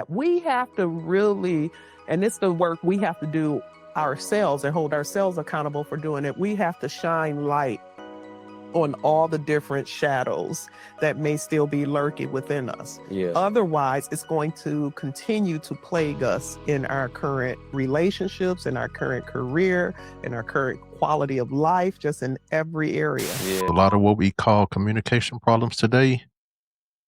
We have to really, and it's the work we have to do ourselves and hold ourselves accountable for doing it. We have to shine light on all the different shadows that may still be lurking within us. Yeah. Otherwise, it's going to continue to plague us in our current relationships, in our current career, in our current quality of life, just in every area. Yeah. A lot of what we call communication problems today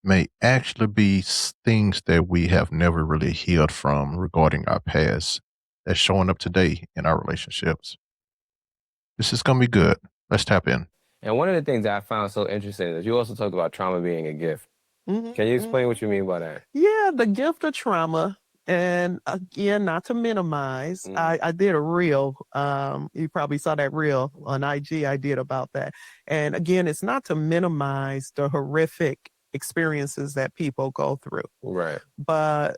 may actually be things that we have never really healed from regarding our past that's showing up today in our relationships. This is going to be good. Let's tap in. And one of the things that I found so interesting is you also talked about trauma being a gift. Mhm, Can you explain mhm. what you mean by that? Yeah, the gift of trauma. And again, not to minimize, I did a reel. You probably saw that reel on IG I did about that. And again, it's not to minimize the horrific experiences that people go through. Right. But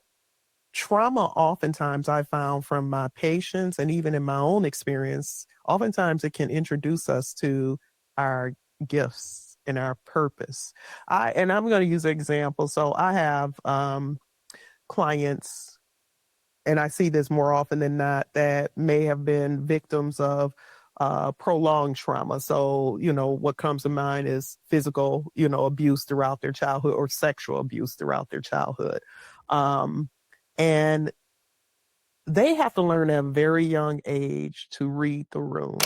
trauma, oftentimes, I found from my patients and even in my own experience, oftentimes it can introduce us to our gifts and our purpose. I'm going to use an example. So I have clients, and I see this more often than not, that may have been victims of prolonged trauma. So, what comes to mind is physical, abuse throughout their childhood or sexual abuse throughout their childhood. And they have to learn at a very young age to read the room.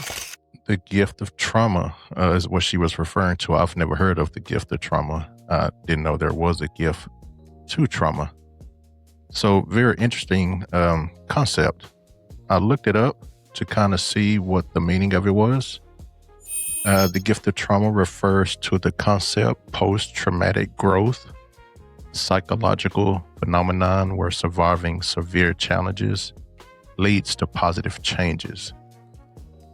The gift of trauma is what she was referring to. I've never heard of the gift of trauma. I didn't know there was a gift to trauma. So very interesting concept. I looked it up to kind of see what the meaning of it was. The gift of trauma refers to the concept post-traumatic growth, psychological phenomenon where surviving severe challenges leads to positive changes,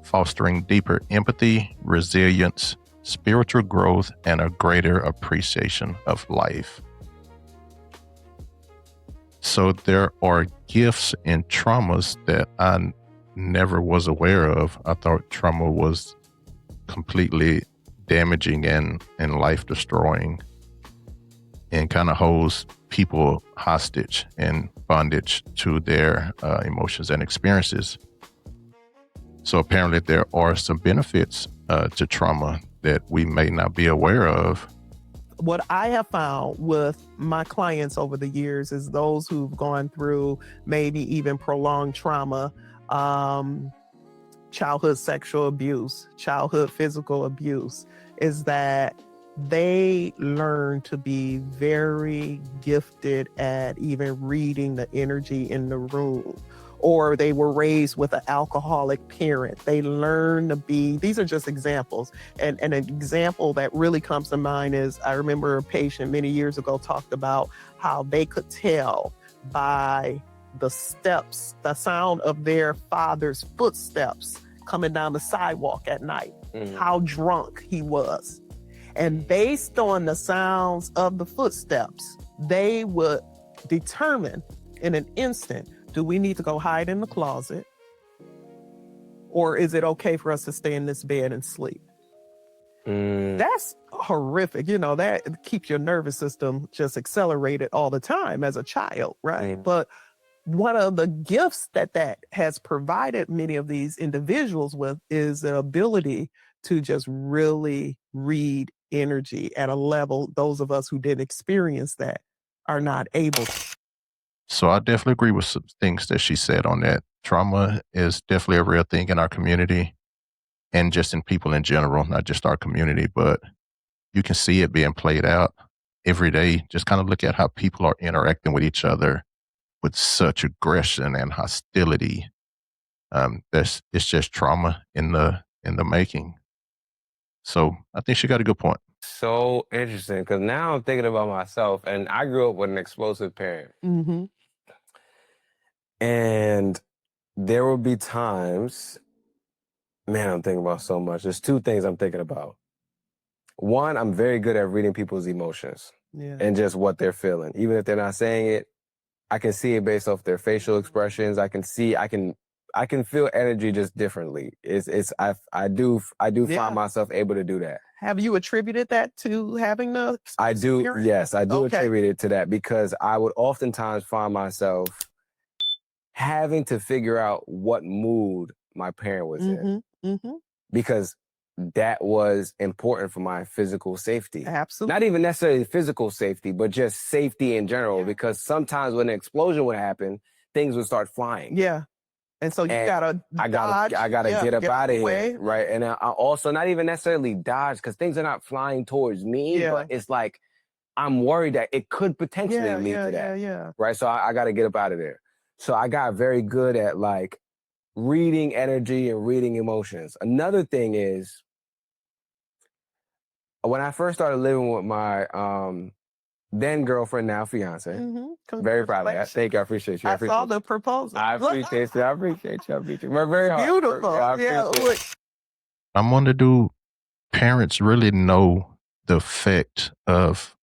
fostering deeper empathy, resilience, spiritual growth, and a greater appreciation of life. So there are gifts and traumas that I never was aware of. I thought trauma was completely damaging and life destroying and kind of holds people hostage and bondage to their emotions and experiences. So apparently there are some benefits to trauma that we may not be aware of. What I have found with my clients over the years is those who've gone through maybe even prolonged trauma, childhood sexual abuse, childhood physical abuse, is that they learn to be very gifted at even reading the energy in the room. Or they were raised with an alcoholic parent. They learn to be, these are just examples. And an example that really comes to mind is, I remember a patient many years ago talked about how they could tell by the steps, the sound of their father's footsteps coming down the sidewalk at night, how drunk he was. And based on the sounds of the footsteps, they would determine in an instant, do we need to go hide in the closet? Or is it okay for us to stay in this bed and sleep? That's horrific. That keeps your nervous system just accelerated all the time as a child, right? But one of the gifts that has provided many of these individuals with is the ability to just really read energy at a level those of us who didn't experience that are not able to. So I definitely agree with some things that she said on that. Trauma is definitely a real thing in our community and just in people in general, not just our community, but you can see it being played out every day. Just kind of look at how people are interacting with each other with such aggression and hostility. It's just trauma in the making. So I think she got a good point. So interesting, because now I'm thinking about myself, and I grew up with an explosive parent. Mm-hmm. And there will be times, man, I'm thinking about so much. There's two things I'm thinking about. One, I'm very good at reading people's emotions and just what they're feeling. Even if they're not saying it, I can see it based off their facial expressions. I can I can feel energy just differently. I do find myself able to do that. Have you attributed that to having the I do, spirit? yes, I do attribute it to that, because I would oftentimes find myself having to figure out what mood my parent was in, because that was important for my physical safety. Absolutely. Not even necessarily physical safety, but just safety in general, because sometimes when an explosion would happen, things would start flying. Yeah. And so you gotta dodge. I gotta get up out of here, right? And I also not even necessarily dodge, because things are not flying towards me, but it's like I'm worried that it could potentially lead to that, right? So I got to get up out of there. So I got very good at like reading energy and reading emotions. Another thing is, when I first started living with my then girlfriend, now fiance, very proud of that. Thank you. I appreciate you. I saw the proposal. I appreciate you. I appreciate you. I appreciate you. We're very hard. Beautiful. Yeah. I'm wondering, do parents really know the effect of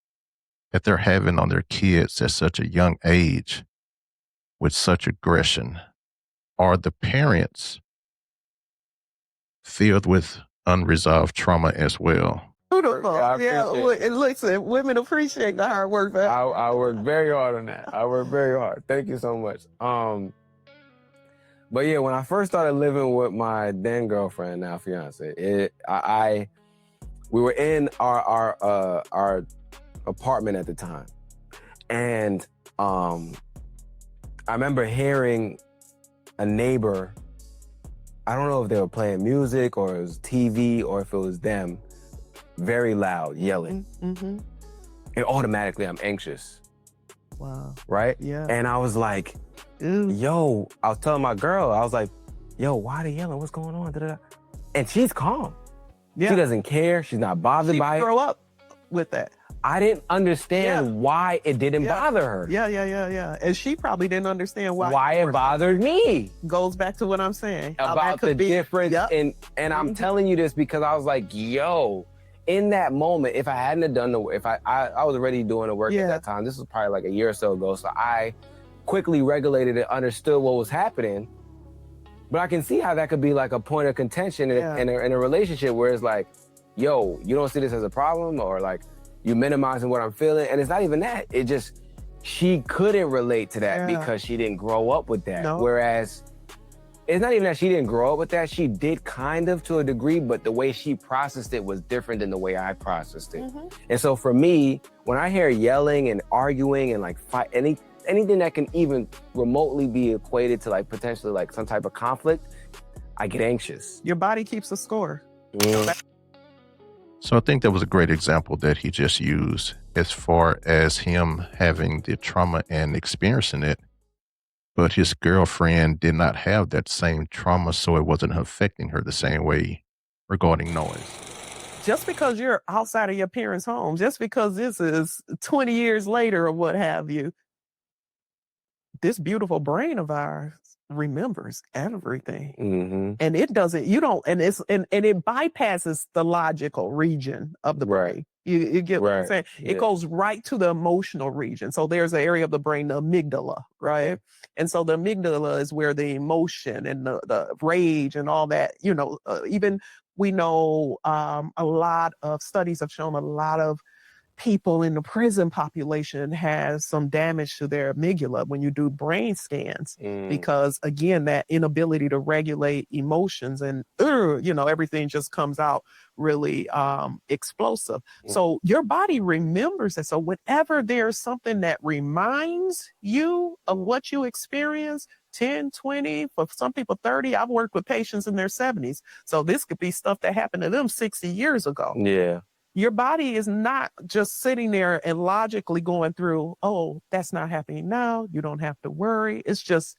that they're having on their kids at such a young age with such aggression? Are the parents filled with unresolved trauma as well? Beautiful. Yeah. And listen, women appreciate the hard work. I work very hard on that. I work very hard. Thank you so much. But yeah, when I first started living with my then girlfriend, now fiance, we were in our apartment at the time, and I remember hearing a neighbor. I don't know if they were playing music or it was TV or if it was them, very loud yelling, and automatically I'm anxious. Wow. Right? Yeah. And I was like, yo, I was telling my girl, I was like, yo, why are they yelling? What's going on? Da-da-da. And she's calm. Yeah. She doesn't care. She's not bothered by it. She grew up with that. I didn't understand why it didn't bother her. Yeah. And she probably didn't understand why it bothered me. Goes back to what I'm saying. About the difference. And I'm telling you this because I was like, yo, in that moment, if I hadn't have done the work, if I was already doing the work at that time, this was probably like a year or so ago. So I quickly regulated and understood what was happening. But I can see how that could be like a point of contention in a relationship where it's like, yo, you don't see this as a problem, or like you minimizing what I'm feeling. And it's not even that. It just, she couldn't relate to that because she didn't grow up with that. No. Whereas it's not even that she didn't grow up with that. She did kind of to a degree, but the way she processed it was different than the way I processed it. And so for me, when I hear yelling and arguing and like fight, anything that can even remotely be equated to like potentially like some type of conflict, I get anxious. Your body keeps a score. So I think that was a great example that he just used as far as him having the trauma and experiencing it, but his girlfriend did not have that same trauma, so it wasn't affecting her the same way regarding noise. Just because you're outside of your parents' home, just because this is 20 years later or what have you, this beautiful brain of ours remembers everything. And it doesn't, you don't, and it bypasses the logical region of the brain. You get what I'm saying? It goes right to the emotional region. So there's an area of the brain, the amygdala, right? And so the amygdala is where the emotion and the rage and all that, even we know a lot of studies have shown a lot of people in the prison population has some damage to their amygdala when you do brain scans, because again, that inability to regulate emotions and everything just comes out really explosive. So your body remembers it. So whenever there's something that reminds you of what you experienced 10, 20, for some people 30, I've worked with patients in their 70s. So this could be stuff that happened to them 60 years ago. Yeah. Your body is not just sitting there and logically going through, oh, that's not happening now. You don't have to worry. It's just,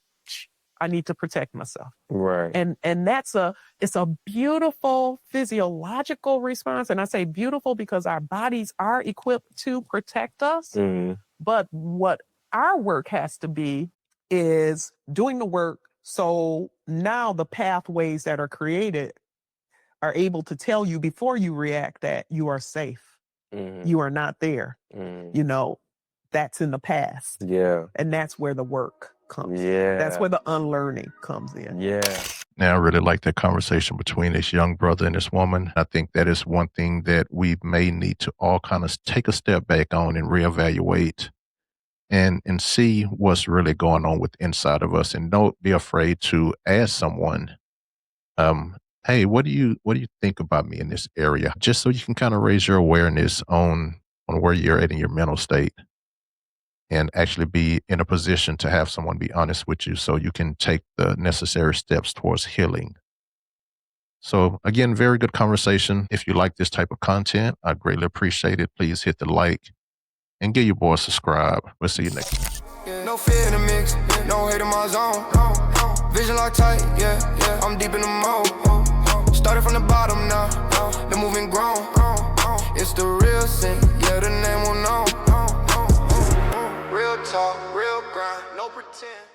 I need to protect myself. Right. And it's a beautiful physiological response. And I say beautiful because our bodies are equipped to protect us. But what our work has to be is doing the work. So now the pathways that are created are able to tell you before you react that you are safe. You are not there. That's in the past. Yeah. And that's where the work comes. Yeah. That's where the unlearning comes in. Yeah. Now, I really like that conversation between this young brother and this woman. I think that is one thing that we may need to all kind of take a step back on and reevaluate and see what's really going on with inside of us. And don't be afraid to ask someone, hey, what do you think about me in this area? Just so you can kind of raise your awareness on where you're at in your mental state and actually be in a position to have someone be honest with you so you can take the necessary steps towards healing. So again, very good conversation. If you like this type of content, I greatly appreciate it. Please hit the like and give your boy a subscribe. We'll see you next time. No fear in the mix, no hate in my zone. Vision like tight, yeah, I'm deep in the mode. Started from the bottom now, the movement grown. It's the real thing, yeah, the name will know. Real talk, real grind, no pretend.